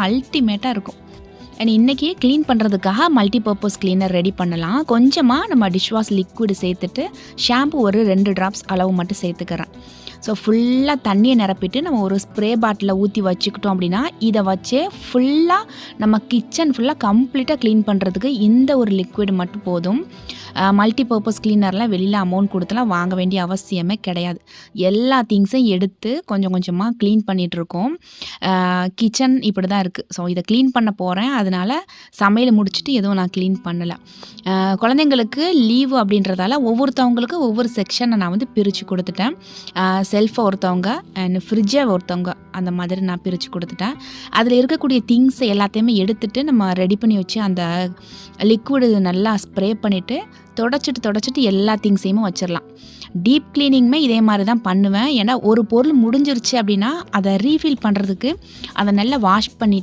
அல்டிமேட்டாக இருக்கும். அண்ட் இன்றைக்கி க்ளீன் பண்ணுறதுக்காக மல்டிபர்பஸ் க்ளீனர் ரெடி பண்ணலாம். கொஞ்சமாக நம்ம டிஷ்வாஷ் லிக்விட் சேர்த்துட்டு ஷாம்பு ஒரு 2 ட்ராப்ஸ் அளவு மட்டும் சேர்த்துக்கிறேன். ஸோ ஃபுல்லாக தண்ணியை நிரப்பிட்டு நம்ம ஒரு ஸ்ப்ரே பாட்டிலில் ஊற்றி வச்சுக்கிட்டோம் அப்படின்னா இதை வச்சே ஃபுல்லாக நம்ம கிச்சன் ஃபுல்லாக கம்ப்ளீட்டாக க்ளீன் பண்ணுறதுக்கு இந்த ஒரு லிக்விட் மட்டும் போதும். மல்டிபர்பஸ் க்ளீனர்லாம் வெளியில் அமௌண்ட் கொடுத்துலாம் வாங்க வேண்டிய அவசியமே கிடையாது. எல்லா திங்ஸையும் எடுத்து கொஞ்சம் கொஞ்சமாக க்ளீன் பண்ணிகிட்ருக்கோம். கிச்சன் இப்படி தான் இருக்குது. ஸோ இதை க்ளீன் பண்ண போகிறேன். அதனால் சமையல் முடிச்சுட்டு எதுவும் நான் க்ளீன் பண்ணலை. குழந்தைங்களுக்கு லீவு அப்படின்றதால ஒவ்வொருத்தவங்களுக்கு ஒவ்வொரு செக்ஷனை நான் வந்து பிரித்து கொடுத்துட்டேன். செல்ஃபை ஒருத்தவங்க அண்ட் ஃப்ரிட்ஜை ஒருத்தவங்க அந்த மாதிரி நான் பிரித்து கொடுத்துட்டேன். அதில் இருக்கக்கூடிய திங்ஸை எல்லாத்தையுமே எடுத்துகிட்டு நம்ம ரெடி பண்ணி வச்சு அந்த லிக்விடு நல்லா ஸ்ப்ரே பண்ணிவிட்டு தொடச்சிட்டு எல்லா திங்ஸையுமே வச்சிடலாம். டீப் க்ளீனிங்குமே இதே மாதிரி தான் பண்ணுவேன். ஏன்னா ஒரு பொருள் முடிஞ்சிருச்சு அப்படின்னா அதை ரீஃபில் பண்ணுறதுக்கு அதை நல்லா வாஷ் பண்ணிவிட்டு